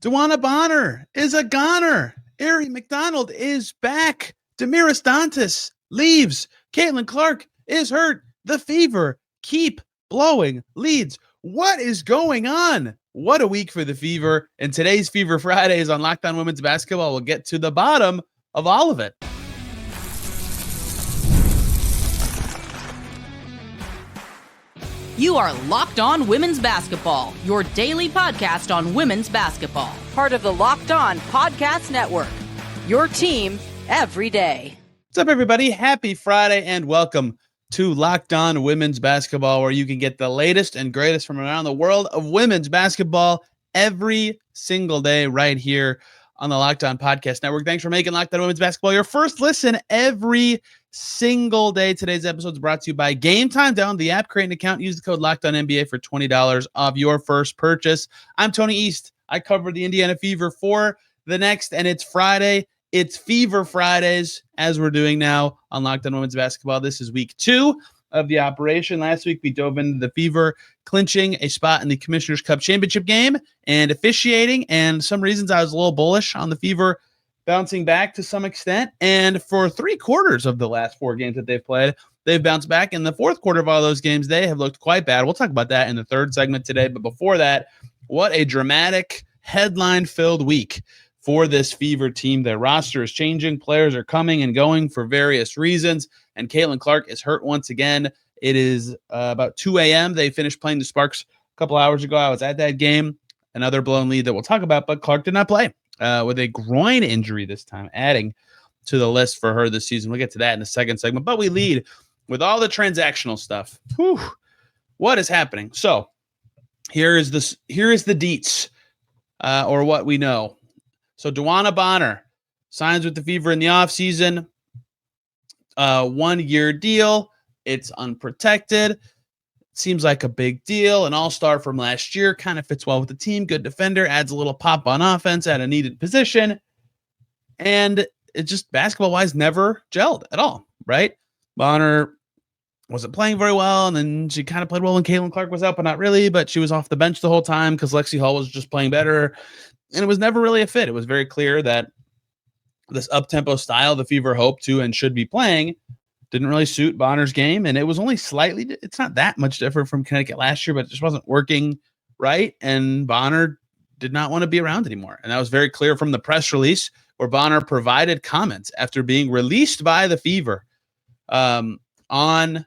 DeWanna Bonner is a goner. Aari McDonald is back. Damiris Dantas leaves. Caitlin Clark is hurt. The Fever keep blowing leads. What is going on? What a week for the Fever. And today's Fever Fridays on Locked On Women's Basketball. We'll get to the bottom of all of it. You are Locked On Women's Basketball, your daily podcast on women's basketball. Part of the Locked On Podcast Network, your team every day. What's up, everybody? Happy Friday and welcome to Locked On Women's Basketball, where you can get the latest and greatest from around the world of women's basketball every single day right here on the Locked On Podcast Network. Thanks for making Locked On Women's Basketball your first listen every single day. Today's episode is brought to you by Game Time. Download the app, create an account, use the code LOCKEDONNBA for $20 off your first purchase. I'm Tony East. I cover the Indiana Fever for the Next, and it's Friday. It's Fever Fridays, as we're doing now on Locked On Women's Basketball. This is week 2 of the operation. Last week, we dove into the Fever clinching a spot in the Commissioner's Cup championship game and officiating, and some reasons I was a little bullish on the Fever bouncing back to some extent. And for 3/4 of the last 4 games that they've played, they've bounced back. In the fourth quarter of all those games, they have looked quite bad. We'll talk about that in the third segment today. But before that, what a dramatic, headline-filled week for this Fever team. Their roster is changing. Players are coming and going for various reasons. And Caitlin Clark is hurt once again. It is about 2 a.m. They finished playing the Sparks a couple hours ago. I was at that game. Another blown lead that we'll talk about, but Clark did not play with a groin injury this time, adding to the list for her this season. We'll get to that in the second segment, but we lead with all the transactional stuff. Whew, what is happening? So here is the deets, or what we know. So DeWanna Bonner signs with the Fever in the offseason. 1-year deal. It's unprotected. Seems like a big deal. An all-star from last year, kind of fits well with the team. Good defender, adds a little pop on offense at a needed position. And it just, basketball-wise, never gelled at all, right? Bonner wasn't playing very well, and then she kind of played well when Caitlin Clark was out, but not really. But she was off the bench the whole time because Lexi Hall was just playing better. And it was never really a fit. It was very clear that this up-tempo style the Fever hoped to and should be playing didn't really suit Bonner's game, and it was only slightly, it's not that much different from Connecticut last year, but it just wasn't working right, and Bonner did not want to be around anymore. And that was very clear from the press release, where Bonner provided comments after being released by the Fever on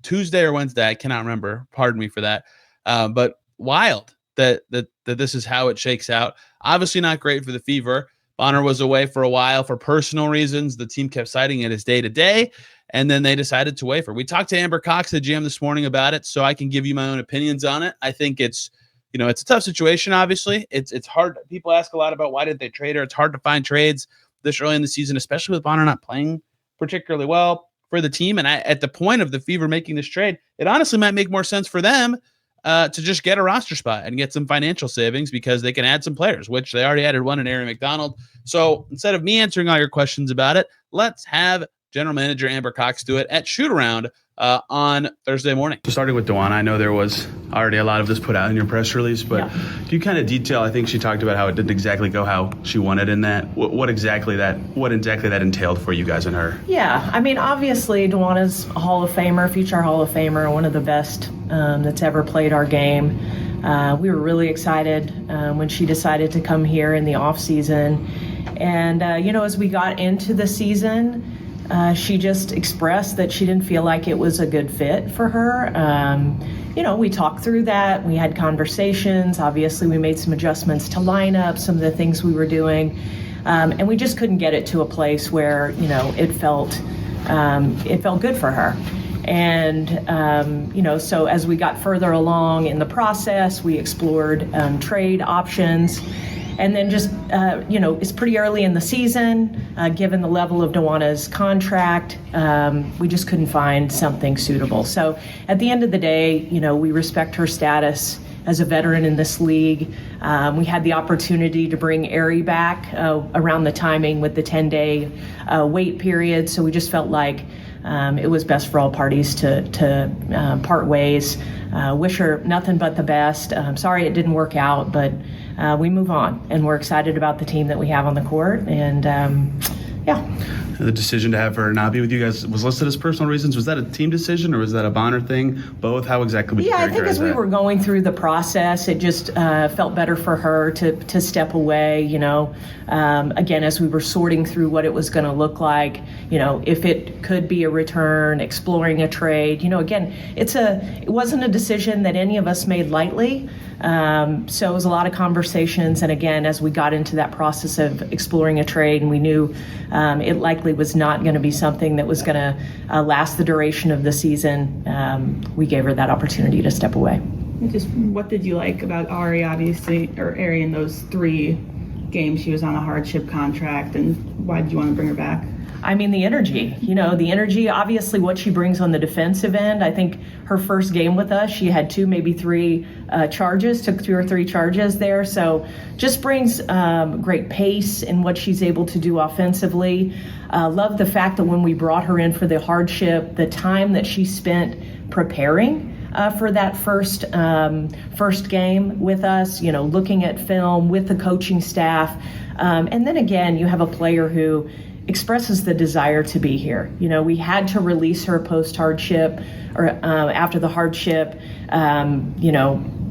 Tuesday or Wednesday. I cannot remember. Pardon me for that. But wild that this is how it shakes out. Obviously not great for the Fever. Bonner was away for a while for personal reasons. The team kept citing it as day-to-day, and then they decided to waiver. We talked to Amber Cox, the GM, this morning about it, so I can give you my own opinions on it. I think it's a tough situation, obviously. It's hard. People ask a lot about why did they trade her. It's hard to find trades this early in the season, especially with Bonner not playing particularly well for the team. And at the point of the Fever making this trade, it honestly might make more sense for them to just get a roster spot and get some financial savings, because they can add some players, which they already added one in Aari McDonald. So instead of me answering all your questions about it, let's have General Manager Amber Cox do it at shoot around on Thursday morning. Starting with DeWanna, I know there was already a lot of this put out in your press release, but do you kind of detail? I think she talked about how it didn't exactly go how she wanted in that. What exactly that entailed for you guys and her? Yeah, I mean, obviously DeWanna's a Hall of Famer, future Hall of Famer, one of the best that's ever played our game. We were really excited when she decided to come here in the off season, and as we got into the season, she just expressed that she didn't feel like it was a good fit for her. We talked through that. We had conversations. Obviously, we made some adjustments to lineup, some of the things we were doing. And we just couldn't get it to a place where, it felt good for her. And, so as we got further along in the process, we explored trade options. And then just, it's pretty early in the season, given the level of DeWanna's contract, we just couldn't find something suitable. So at the end of the day, we respect her status as a veteran in this league. We had the opportunity to bring Aari back around the timing with the 10-day wait period. So we just felt like it was best for all parties to part ways. Wish her nothing but the best. Sorry it didn't work out, but we move on, and we're excited about the team that we have on the court. And The decision to have her not be with you guys was listed as personal reasons. Was that a team decision or was that a Bonner thing? Both? How exactly would you I think characterize as we that? were going through the process, it just felt better for her to step away, again, as we were sorting through what it was going to look like, if it could be a return, exploring a trade. Again, it wasn't a decision that any of us made lightly. So it was a lot of conversations. And again, as we got into that process of exploring a trade, and we knew it likely was not going to be something that was going to last the duration of the season, we gave her that opportunity to step away. Just what did you like about Aari, Aari in those 3 games she was on a hardship contract, and why did you want to bring her back? I mean, the energy, obviously what she brings on the defensive end. I think her first game with us, she had 2, maybe 3 charges, took 2 or 3 charges there. So just brings great pace in what she's able to do offensively. Love the fact that when we brought her in for the hardship, the time that she spent preparing for that first game with us, looking at film with the coaching staff. And then again, you have a player who expresses the desire to be here. We had to release her post hardship or after the hardship.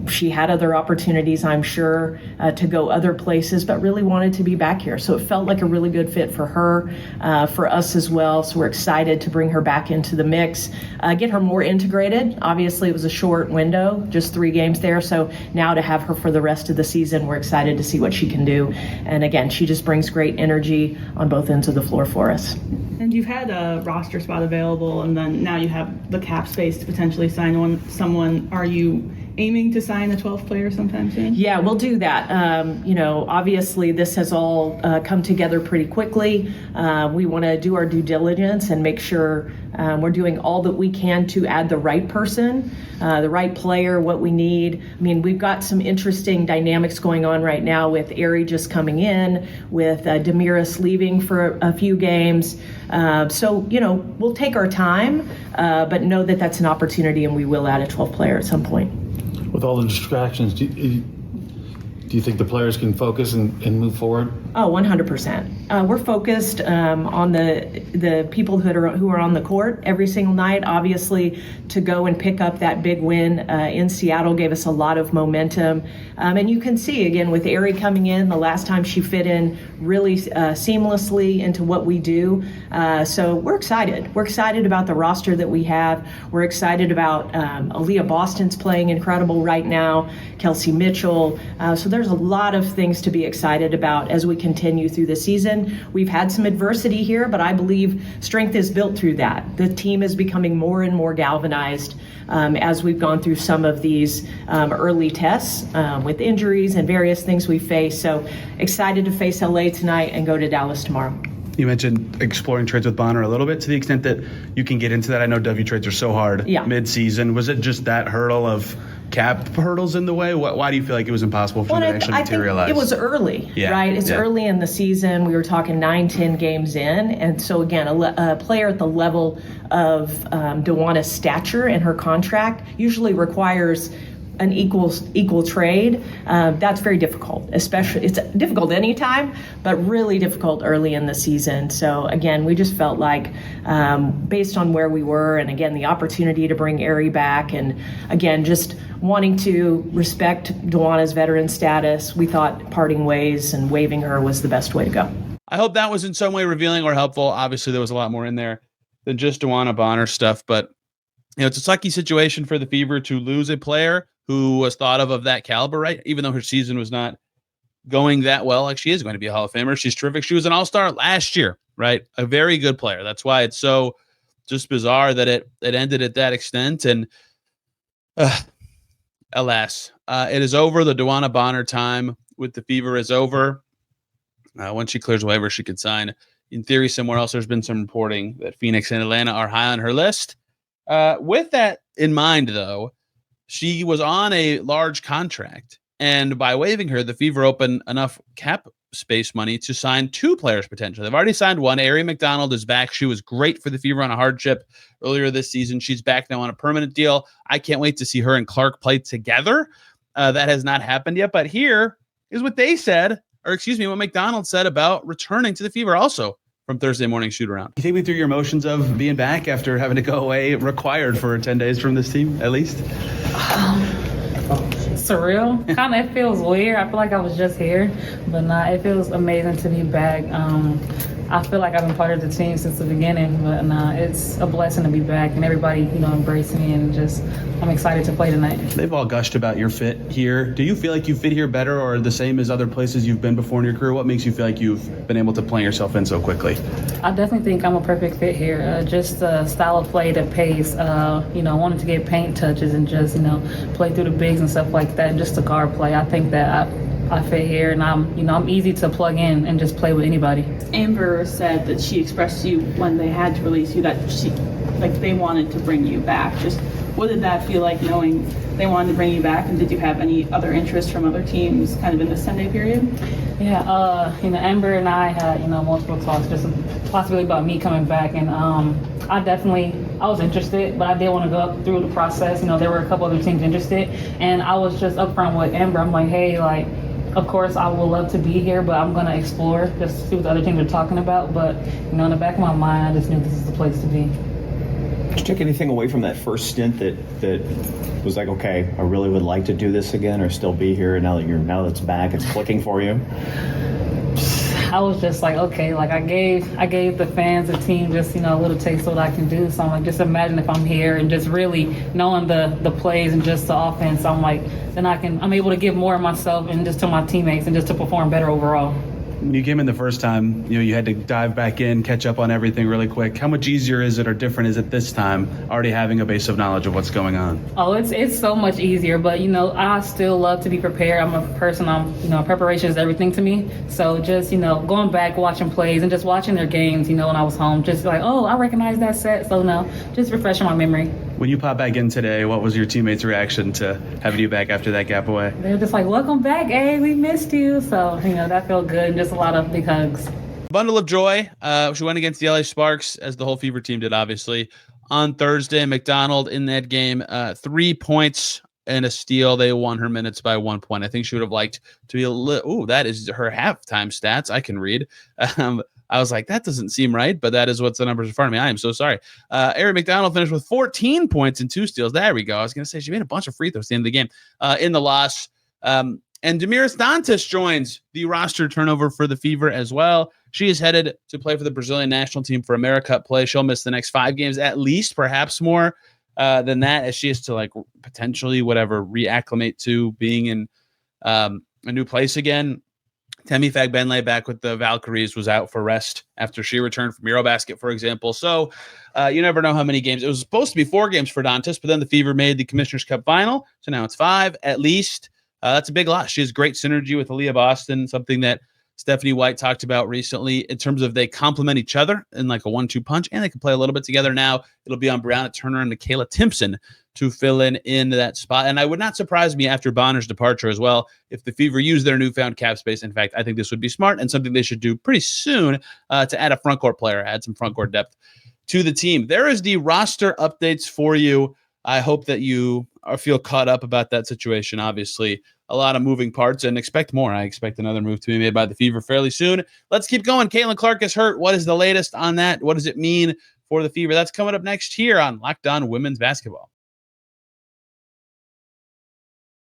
She had other opportunities, I'm sure, to go other places, but really wanted to be back here. So it felt like a really good fit for her, for us as well. So we're excited to bring her back into the mix, get her more integrated. Obviously, it was a short window, just 3 games there. So now to have her for the rest of the season, we're excited to see what she can do. And again, she just brings great energy on both ends of the floor for us. And you've had a roster spot available, and then now you have the cap space to potentially sign someone. Are you aiming to sign a 12th player sometime soon? Yeah, we'll do that. Obviously this has all come together pretty quickly. We want to do our due diligence and make sure we're doing all that we can to add the right person, the right player, what we need. I mean, we've got some interesting dynamics going on right now with Aari just coming in, with Damiris leaving for a few games. So, we'll take our time, but know that that's an opportunity, and we will add a 12th player at some point. With all the distractions, do you think the players can focus and move forward? Oh, 100%. We're focused on the people who are on the court every single night. Obviously, to go and pick up that big win in Seattle gave us a lot of momentum. And you can see, again, with Aari coming in, the last time she fit in really seamlessly into what we do. So we're excited. We're excited about the roster that we have. We're excited about Aaliyah Boston's playing incredible right now, Kelsey Mitchell. So there's a lot of things to be excited about as we continue through the season. We've had some adversity here, but I believe strength is built through that. The team is becoming more and more galvanized as we've gone through some of these early tests with injuries and various things we face. So excited to face LA tonight and go to Dallas tomorrow. You mentioned exploring trades with Bonner a little bit, to the extent that you can get into that. I know W trades are so hard mid-season. Was it just that hurdle of cap hurdles in the way? Why do you feel like it was impossible for them to actually materialize? Think it was early, right? It's early in the season. We were talking 9-10 games in. And so, again, a player at the level of DeWanna's stature and her contract usually requires an equal trade. That's very difficult, especially it's difficult anytime, but really difficult early in the season. So again, we just felt like based on where we were, and again, the opportunity to bring Aari back, and again, just wanting to respect DeWanna's veteran status, we thought parting ways and waiving her was the best way to go. I hope that was in some way revealing or helpful. Obviously, there was a lot more in there than just DeWanna Bonner stuff, but it's a sucky situation for the Fever to lose a player who was thought of that caliber, right? Even though her season was not going that well, like she is going to be a Hall of Famer. She's terrific. She was an all-star last year, right? A very good player. That's why it's so just bizarre that it ended at that extent. And alas, it is over. The DeWanna Bonner time with the Fever is over. Once she clears waiver, she could sign, in theory, somewhere else. There's been some reporting that Phoenix and Atlanta are high on her list. With that in mind, though, she was on a large contract, and by waiving her, the Fever opened enough cap space money to sign 2 players potentially. They've already signed one. Aari McDonald is back. She was great for the Fever on a hardship earlier this season. She's back now on a permanent deal. I can't wait to see her and Clark play together. That has not happened yet, but here is what they said, or excuse me, what McDonald said about returning to the Fever also from Thursday morning shoot around. Can you take me through your emotions of being back after having to go away required for 10 days from this team, at least? Surreal. Kind of, it feels weird. I feel like I was just here, but nah, it feels amazing to be back. I feel like I've been part of the team since the beginning, but nah, it's a blessing to be back and everybody, embracing me, and just I'm excited to play tonight. They've all gushed about your fit here. Do you feel like you fit here better or the same as other places you've been before in your career? What makes you feel like you've been able to play yourself in so quickly? I definitely think I'm a perfect fit here. Just the style of play, the pace, wanting to get paint touches and just, play through the bigs and stuff like that, and just the guard play. I think that I fit here, and I'm easy to plug in and just play with anybody. Amber said that she expressed to you when they had to release you that they wanted to bring you back. Just what did that feel like, knowing they wanted to bring you back, and did you have any other interest from other teams kind of in this 10-day period? Yeah, Amber and I had, multiple talks, just possibly about me coming back, and I was interested, but I did want to go through the process. There were a couple other teams interested, and I was just upfront with Amber. I'm like, hey, of course, I would love to be here, but I'm going to explore, just see what the other teams are talking about. But, in the back of my mind, I just knew this is the place to be. Did you take anything away from that first stint that was like, okay, I really would like to do this again or still be here, and now that it's back, it's clicking for you? I was just like, okay, I gave the fans, the team, just, a little taste of what I can do. So I'm like, just imagine if I'm here and just really knowing the plays and just the offense. I'm like, then I'm able to give more of myself and just to my teammates and just to perform better overall. When you came in the first time, you had to dive back in, catch up on everything really quick. How much easier is it or different is it this time, already having a base of knowledge of what's going on? Oh, it's so much easier, but I still love to be prepared. I'm a person, preparation is everything to me. So just, going back, watching plays and just watching their games, when I was home, just like, oh, I recognize that set. So no, just refreshing my memory. When you pop back in today, what was your teammates' reaction to having you back after that gap away? They were just like, welcome back, Aari, we missed you. So, that felt good, and just a lot of big hugs. Bundle of joy. She went against the LA Sparks, as the whole Fever team did, obviously. On Thursday, McDonald in that game, 3 points and a steal. They won her minutes by 1 point. I think she would have liked to be a little. That is her halftime stats. I can read. I was like, that doesn't seem right, but that is what's the numbers in front of me. I am so sorry. Aari McDonald finished with 14 points and 2 steals. There we go. I was going to say she made a bunch of free throws at the end of the game. In the loss, and Damiris Dantas joins the roster turnover for the Fever as well. She is headed to play for the Brazilian national team for AmeriCup play. She'll miss the next 5 games at least, perhaps more than that, as she has to potentially reacclimate to being in a new place again. Temi Fagbenle back with the Valkyries was out for rest after she returned from Eurobasket, for example. So you never know how many games. It was supposed to be 4 games for Dantas, but then the Fever made the Commissioner's Cup final. So now it's 5 at least. That's a big loss. She has great synergy with Aaliyah Boston, something that Stephanie White talked about recently in terms of they complement each other in a 1-2 punch, and they can play a little bit together. Now it'll be on Brianna Turner and Michaela Timpson to fill in that spot. And I would not surprise me after Bonner's departure as well if the Fever use their newfound cap space. In fact, I think this would be smart and something they should do pretty soon to add a front court player, add some front court depth to the team. There is the roster updates for you. I hope that you feel caught up about that situation. Obviously, a lot of moving parts, and expect more. I expect another move to be made by the Fever fairly soon. Let's keep going. Caitlin Clark is hurt. What is the latest on that? What does it mean for the Fever? That's coming up next here on Locked On Women's Basketball.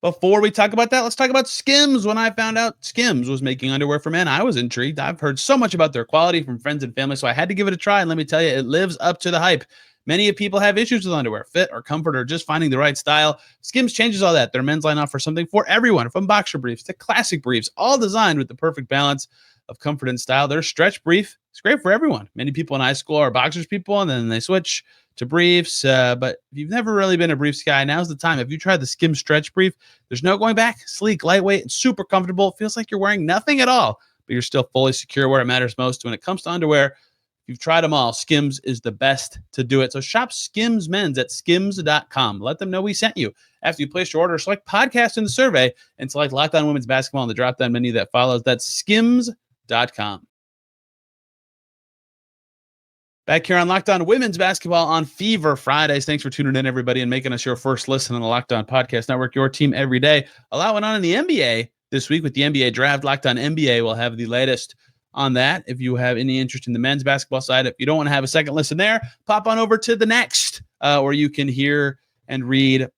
Before we talk about that, let's talk about Skims. When I found out Skims was making underwear for men, I was intrigued. I've heard so much about their quality from friends and family, so I had to give it a try, and let me tell you, it lives up to the hype. Many people have issues with underwear, fit or comfort, or just finding the right style. Skims changes all that. Their men's line offers something for everyone, from boxer briefs to classic briefs, all designed with the perfect balance of comfort and style. Their stretch brief is great for everyone. Many people in high school are boxers people, and then they switch to briefs. But if you've never really been a briefs guy, now's the time. If you tried the Skims stretch brief, there's no going back. Sleek, lightweight, and super comfortable. It feels like you're wearing nothing at all, but you're still fully secure where it matters most. When it comes to underwear, you've tried them all. Skims is the best to do it. So shop Skims Men's at skims.com. Let them know we sent you. After you place your order, select podcast in the survey and select Locked On Women's Basketball in the drop-down menu that follows. That's skims.com. Back here on Locked On Women's Basketball on Fever Fridays. Thanks for tuning in, everybody, and making us your first listen on the Locked On Podcast Network, your team every day. A lot went on in the NBA this week with the NBA draft. Locked On NBA will have the latest on that. If you have any interest in the men's basketball side, if you don't want to have a second listen there, pop on over to the Next, where you can hear and read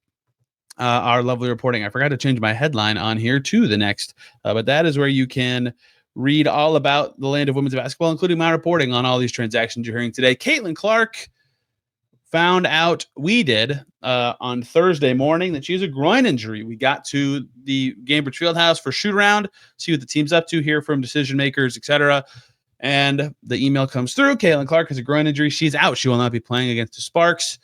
our lovely reporting. I forgot to change my headline on here to the Next, but that is where you can read all about the land of women's basketball, including my reporting on all these transactions you're hearing today. Caitlin Clark found out, we did, on Thursday morning, that she has a groin injury. We got to the Gainbridge Fieldhouse for shoot around, see what the team's up to, hear from decision makers, etc. And the email comes through. Caitlin Clark has a groin injury. She's out. She will not be playing against the Sparks.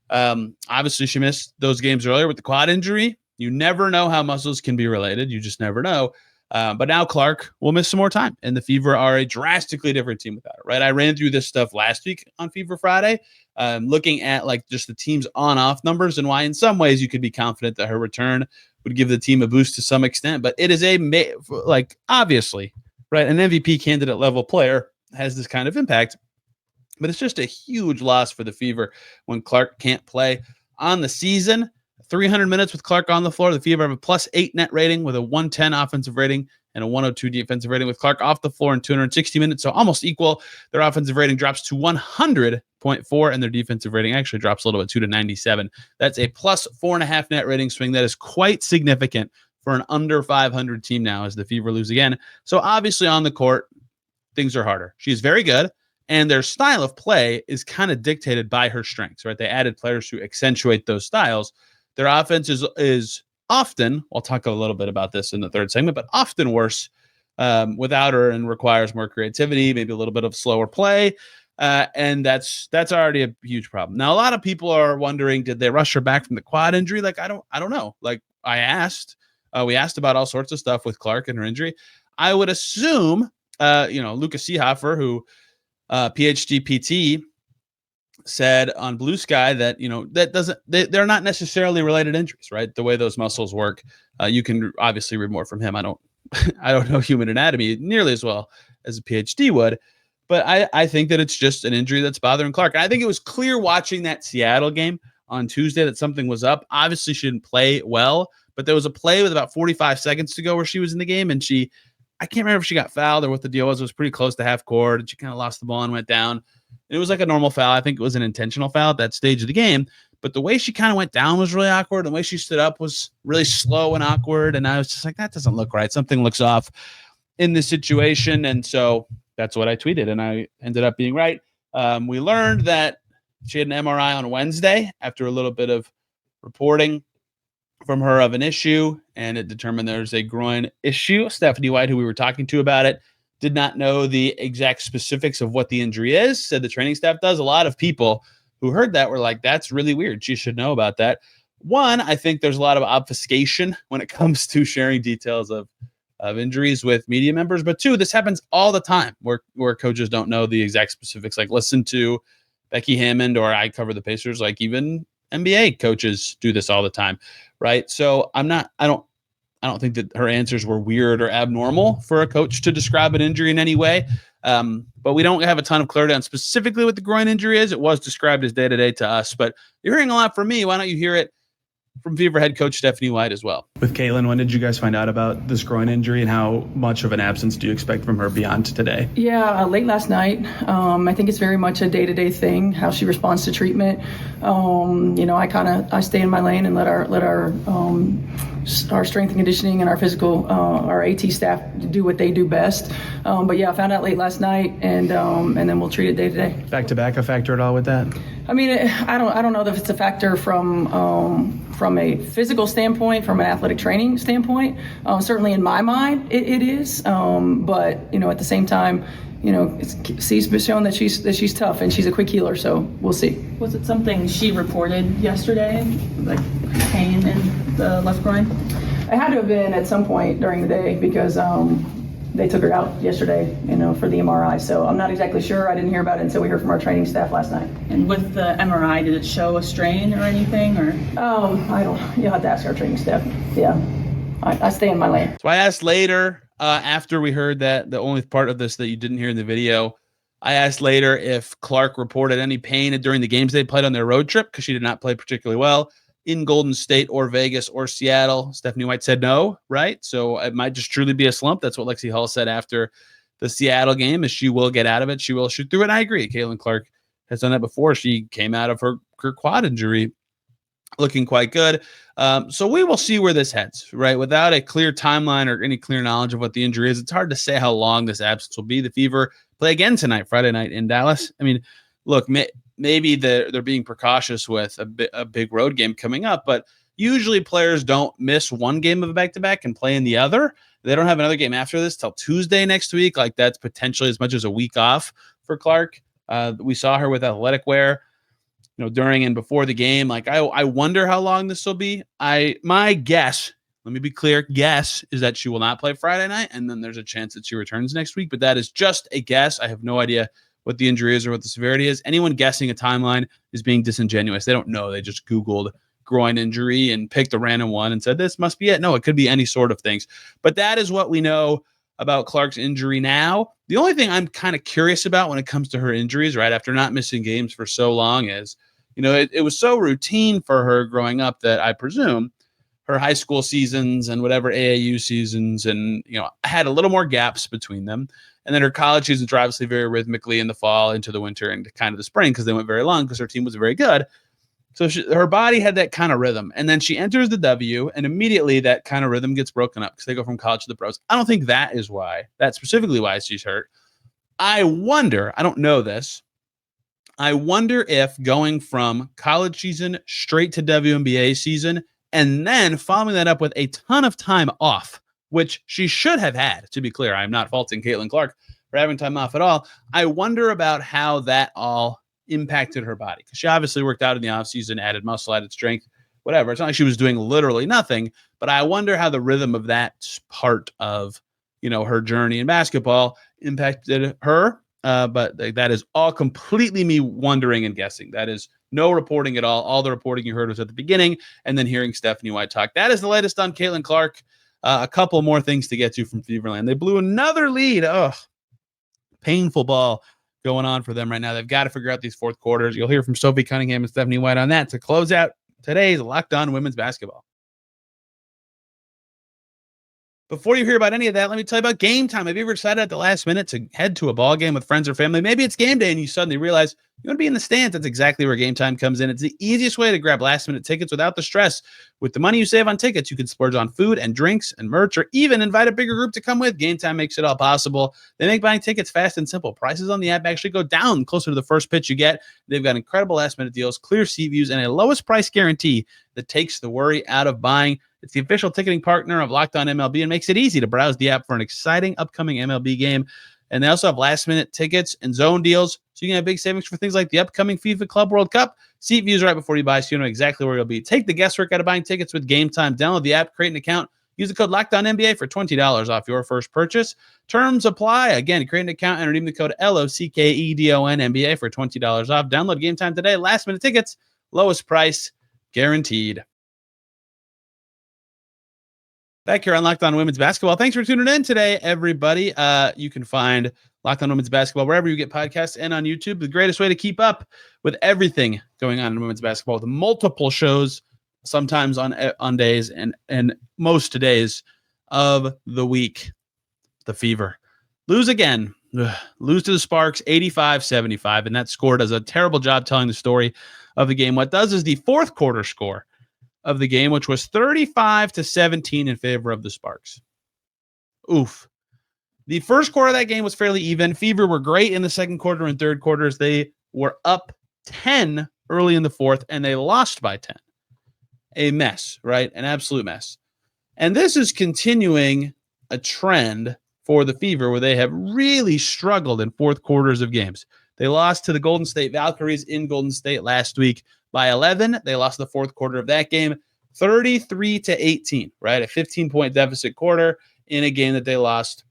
Obviously, she missed those games earlier with the quad injury. You never know how muscles can be related. You just never know. But now Clark will miss some more time, and the Fever are a drastically different team without her, right? I ran through this stuff last week on Fever Friday, looking at like just the team's on-off numbers and why in some ways you could be confident that her return would give the team a boost to some extent. But it is obviously, right, an MVP candidate level player has this kind of impact, but it's just a huge loss for the Fever when Clark can't play on the season. 300 minutes with Clark on the floor. The Fever have a +8 net rating with a 110 offensive rating and a 102 defensive rating, with Clark off the floor in 260 minutes, so almost equal. Their offensive rating drops to 100.4, and their defensive rating actually drops a little bit, 2-97. That's a +4.5 net rating swing. That is quite significant for an under 500 team now as the Fever lose again. So obviously on the court, things are harder. She's very good, and their style of play is kind of dictated by her strengths, right? They added players to accentuate those styles. Their offense is often, I'll talk a little bit about this in the third segment, but often worse without her, and requires more creativity, maybe a little bit of slower play. And that's already a huge problem. Now, a lot of people are wondering, did they rush her back from the quad injury? Like, I don't know. Like we asked about all sorts of stuff with Clark and her injury. I would assume, Lucas Seehofer, who PhD PT, said on Bluesky that they're not necessarily related injuries, right? The way those muscles work, you can obviously read more from him. I don't know human anatomy nearly as well as a PhD would, but I think that it's just an injury that's bothering Clark. And I think it was clear watching that Seattle game on Tuesday that something was up. Obviously, she didn't play well, but there was a play with about 45 seconds to go where she was in the game, and I can't remember if she got fouled or what the deal was. It was pretty close to half court, and she kind of lost the ball and went down. It was like a normal foul. I think it was an intentional foul at that stage of the game. But the way she kind of went down was really awkward. And the way she stood up was really slow and awkward. And I was just like, that doesn't look right. Something looks off in this situation. And so that's what I tweeted. And I ended up being right. We learned that she had an MRI on Wednesday after a little bit of reporting from her of an issue. And it determined there's a groin issue. Stephanie White, who we were talking to about it, did not know the exact specifics of what the injury is, said the training staff does. A lot of people who heard that were like, that's really weird. She should know about that. One, I think there's a lot of obfuscation when it comes to sharing details of injuries with media members. But two, this happens all the time where coaches don't know the exact specifics. Like listen to Becky Hammond, or I cover the Pacers, like even NBA coaches do this all the time, right? So I don't think that her answers were weird or abnormal for a coach to describe an injury in any way. But we don't have a ton of clarity on specifically what the groin injury is. It was described as day-to-day to us, but you're hearing a lot from me. Why don't you hear it from Fever head coach Stephanie White as well? With Caitlin, when did you guys find out about this groin injury, and how much of an absence do you expect from her beyond today? Yeah, late last night. I think it's very much a day-to-day thing, how she responds to treatment. I stay in my lane and let our strength and conditioning and our physical, our AT staff do what they do best. But yeah, I found out late last night, and then we'll treat it day to day. Back-to-back a factor at all with that? I mean, I don't know if it's a factor from a physical standpoint, from an athletic training standpoint. Certainly in my mind, it is. But at the same time, C's shown that she's tough and she's a quick healer. So we'll see. Was it something she reported yesterday, like pain in the left groin? It had to have been at some point during the day because they took her out yesterday, for the MRI. So I'm not exactly sure. I didn't hear about it until we heard from our training staff last night. And with the MRI, did it show a strain or anything? Or I don't. You'll have to ask our training staff. Yeah, I stay in my lane. So I asked later, after we heard that the only part of this that you didn't hear in the video, I asked later if Clark reported any pain during the games they played on their road trip, because she did not play particularly well. in Golden State or Vegas or Seattle. Stephanie White said no, right? So it might just truly be a slump. That's what Lexi Hall said after the Seattle game, is she will get out of it. She will shoot through it. And I agree. Caitlin Clark has done that before. She came out of her quad injury looking quite good. So we will see where this heads, right? Without a clear timeline or any clear knowledge of what the injury is, it's hard to say how long this absence will be. The Fever play again tonight, Friday night in Dallas. I mean, look, maybe they're being precautious with a big road game coming up, but usually players don't miss one game of a back-to-back and play in the other. They don't have another game after this till Tuesday next week. Like, that's potentially as much as a week off for Clark. We saw her with athletic wear, during and before the game. Like, I wonder how long this will be. My guess, let me be clear, guess is that she will not play Friday night, and then there's a chance that she returns next week. But that is just a guess. I have no idea what the injury is or what the severity is. Anyone guessing a timeline is being disingenuous. They don't know. They just Googled groin injury and picked a random one and said, this must be it. No, it could be any sort of things. But that is what we know about Clark's injury now. The only thing I'm kind of curious about when it comes to her injuries, right, after not missing games for so long, is, it was so routine for her growing up that I presume her high school seasons and whatever AAU seasons and, had a little more gaps between them. And then her college seasons were obviously very rhythmically in the fall, into the winter, and kind of the spring, because they went very long because her team was very good. So her body had that kind of rhythm. And then she enters the W, and immediately that kind of rhythm gets broken up because they go from college to the pros. I don't think that's specifically why she's hurt. I wonder, I don't know this, I wonder if going from college season straight to WNBA season and then following that up with a ton of time off, which she should have had, to be clear. I'm not faulting Caitlin Clark for having time off at all. I wonder about how that all impacted her body, because she obviously worked out in the offseason, added muscle, added strength, whatever. It's not like she was doing literally nothing, but I wonder how the rhythm of that part of, her journey in basketball impacted her. But that is all completely me wondering and guessing. That is no reporting at all. All the reporting you heard was at the beginning, and then hearing Stephanie White talk. That is the latest on Caitlin Clark. A couple more things to get to from Feverland. They blew another lead. Painful ball going on for them right now. They've got to figure out these fourth quarters. You'll hear from Sophie Cunningham and Stephanie White on that to close out today's Locked On Women's Basketball. Before you hear about any of that, let me tell you about Game Time. Have you ever decided at the last minute to head to a ball game with friends or family? Maybe it's game day and you suddenly realize you want to be in the stands. That's exactly where Game Time comes in. It's the easiest way to grab last-minute tickets without the stress. With the money you save on tickets, you can splurge on food and drinks and merch, or even invite a bigger group to come with. Game Time makes it all possible. They make buying tickets fast and simple. Prices on the app actually go down closer to the first pitch you get. They've got incredible last-minute deals, clear seat views, and a lowest price guarantee that takes the worry out of buying. It's the official ticketing partner of Locked On MLB and makes it easy to browse the app for an exciting upcoming MLB game. And they also have last-minute tickets and zone deals, so you can have big savings for things like the upcoming FIFA Club World Cup. Seat views right before you buy, so you know exactly where you'll be. Take the guesswork out of buying tickets with Game Time. Download the app, create an account, use the code LOCKEDONNBA for $20 off your first purchase. Terms apply. Again, create an account and redeem the code LOCKEDONNBA for $20 off. Download Game Time today. Last-minute tickets, lowest price, guaranteed. Back here on Locked On Women's Basketball. Thanks for tuning in today, everybody. You can find Locked On Women's Basketball wherever you get podcasts and on YouTube. The greatest way to keep up with everything going on in women's basketball, with multiple shows, sometimes on days and most days of the week. The Fever lose again. Lose to the Sparks 85-75, and that score does a terrible job telling the story of the game. What does is the fourth quarter score of the game, which was 35-17 in favor of the Sparks. Oof. The first quarter of that game was fairly even. Fever were great in the second quarter and third quarters. They were up 10 early in the fourth, and they lost by 10. A mess, right? An absolute mess. And this is continuing a trend for the Fever where they have really struggled in fourth quarters of games. They lost to the Golden State Valkyries in Golden State last week by 11. They lost the fourth quarter of that game 33-18, right? A 15-point deficit quarter in a game that they lost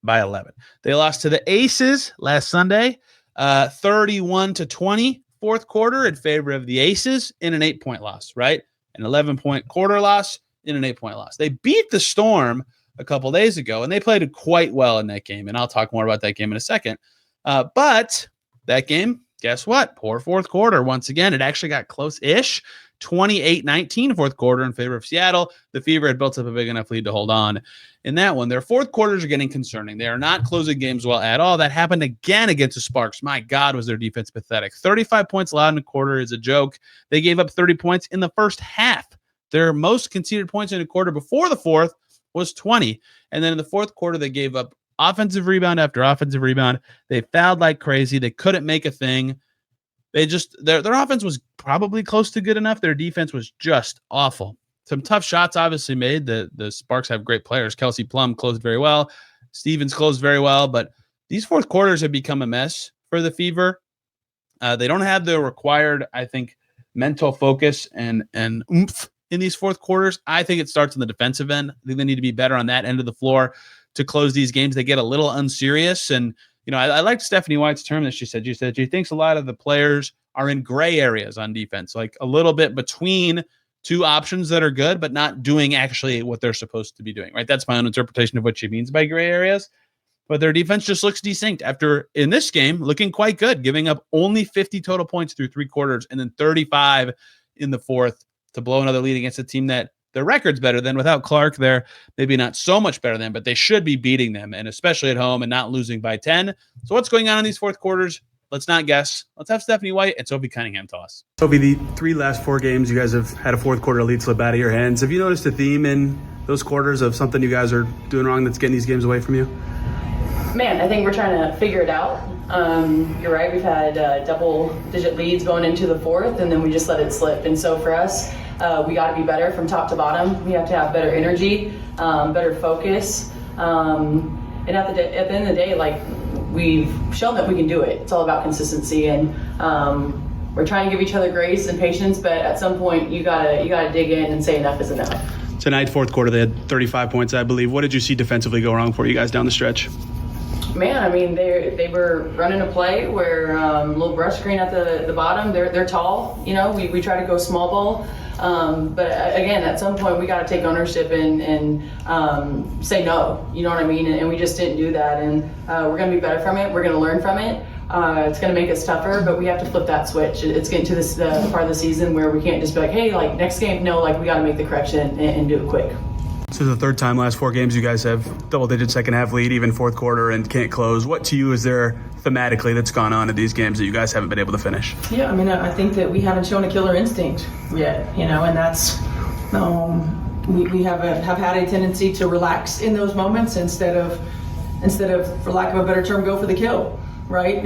by 11. They lost to the Aces last Sunday, 31-20, fourth quarter in favor of the Aces in an 8-point loss, right? An 11-point quarter loss in an 8-point loss. They beat the Storm a couple days ago, and they played quite well in that game, and I'll talk more about that game in a second. But that game guess what? Poor fourth quarter. Once again, it actually got close-ish. 28-19 fourth quarter in favor of Seattle. The Fever had built up a big enough lead to hold on in that one. Their fourth quarters are getting concerning. They are not closing games well at all. That happened again against the Sparks. My God, was their defense pathetic. 35 points allowed in a quarter is a joke. They gave up 30 points in the first half. Their most conceded points in a quarter before the fourth was 20. And then in the fourth quarter, they gave up offensive rebound after offensive rebound. They fouled like crazy. They couldn't make a thing. Their offense was probably close to good enough. Their defense was just awful. Some tough shots obviously made. The Sparks have great players. Kelsey Plum closed very well. Stevens closed very well. But these fourth quarters have become a mess for the Fever. They don't have the required, I think, mental focus and oomph in these fourth quarters. I think it starts on the defensive end. I think they need to be better on that end of the floor to close these games. They get a little unserious. And, I liked Stephanie White's term that she said. She said she thinks a lot of the players are in gray areas on defense, like a little bit between two options that are good, but not doing actually what they're supposed to be doing, right? That's my own interpretation of what she means by gray areas. But their defense just looks desynced after, in this game, looking quite good, giving up only 50 total points through three quarters and then 35 in the fourth to blow another lead against a team that their record's better than. Without Clark, they're maybe not so much better than, but they should be beating them, and especially at home and not losing by 10. So what's going on in these fourth quarters? Let's not guess. Let's have Stephanie White and Sophie Cunningham tell us. Sophie, the last 4 games, you guys have had a fourth quarter lead slip out of your hands. Have you noticed a theme in those quarters of something you guys are doing wrong that's getting these games away from you? Man, I think we're trying to figure it out. You're right. We've had double-digit leads going into the fourth, and then we just let it slip. And so for us, we got to be better from top to bottom. We have to have better energy, better focus. And at the end of the day, like, we've shown that we can do it. It's all about consistency, and we're trying to give each other grace and patience. But at some point, you gotta dig in and say enough is enough. Tonight, fourth quarter, they had 35 points, I believe. What did you see defensively go wrong for you guys down the stretch? Man, I mean, they were running a play where little brush screen at the bottom. They're tall, we try to go small ball. But again, at some point we got to take ownership and say no, you know what I mean? And we just didn't do that. And we're going to be better from it. We're going to learn from it. It's going to make us tougher, but we have to flip that switch. It's getting to this part of the season where we can't just be like, hey, like next game, no, like we got to make the correction and do it quick. So the third time last 4 games you guys have double-digit second half lead, even fourth quarter, and can't close. What to you is there thematically that's gone on in these games that you guys haven't been able to finish? Yeah, I mean, I think that we haven't shown a killer instinct yet, and that's we have had a tendency to relax in those moments instead of, for lack of a better term, go for the kill. Right?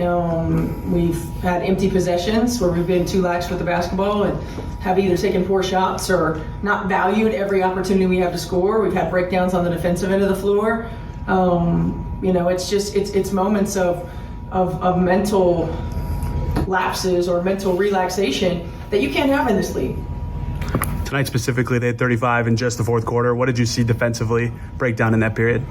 We've had empty possessions where we've been too lax with the basketball and have either taken poor shots or not valued every opportunity we have to score. We've had breakdowns on the defensive end of the floor. It's moments of mental lapses or mental relaxation that you can't have in this league. Tonight specifically, they had 35 in just the fourth quarter. What did you see defensively break down in that period?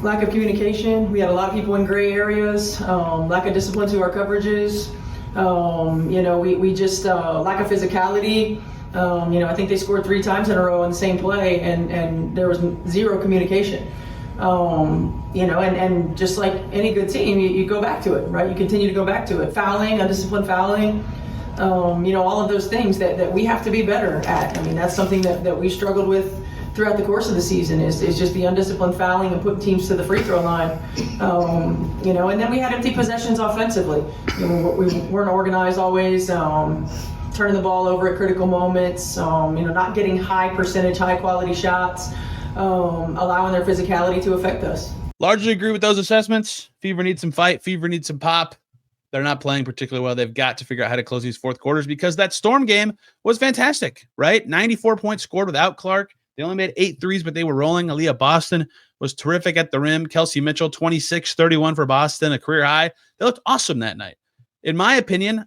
Lack of communication. We had a lot of people in gray areas. Lack of discipline to our coverages. We just lack of physicality. I think they scored 3 times in a row in the same play, and there was zero communication. And just like any good team, you go back to it, right? You continue to go back to it. Fouling, undisciplined fouling. All of those things that we have to be better at. I mean, that's something that we struggled with throughout the course of the season is just the undisciplined fouling and putting teams to the free throw line. And then we had empty possessions offensively. We weren't organized always, turning the ball over at critical moments, not getting high percentage, high quality shots, allowing their physicality to affect us. Largely agree with those assessments. Fever needs some fight. Fever needs some pop. They're not playing particularly well. They've got to figure out how to close these fourth quarters because that Storm game was fantastic, right? 94 points scored without Clark. They only made 8 threes, but they were rolling. Aaliyah Boston was terrific at the rim. Kelsey Mitchell, 26-31 for Boston, a career high. They looked awesome that night. In my opinion,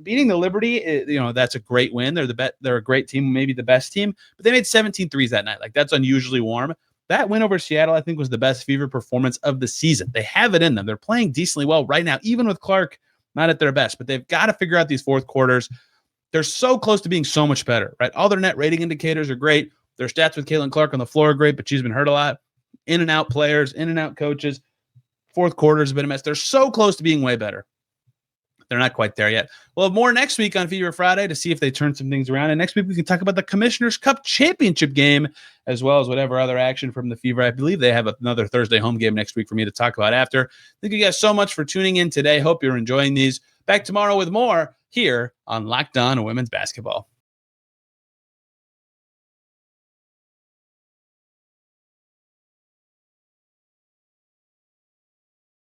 beating the Liberty, that's a great win. They're a great team, maybe the best team, but they made 17 threes that night. Like, that's unusually warm. That win over Seattle, I think, was the best Fever performance of the season. They have it in them. They're playing decently well right now, even with Clark not at their best, but they've got to figure out these fourth quarters. They're so close to being so much better, right? All their net rating indicators are great. Their stats with Caitlin Clark on the floor are great, but she's been hurt a lot. In and out players, in and out coaches. Fourth quarter has been a mess. They're so close to being way better. they're not quite there yet. We'll have more next week on Fever Friday to see if they turn some things around. And next week we can talk about the Commissioner's Cup Championship game, as well as whatever other action from the Fever. I believe they have another Thursday home game next week for me to talk about after. Thank you guys so much for tuning in today. Hope you're enjoying these. Back tomorrow with more here on Locked On Women's Basketball.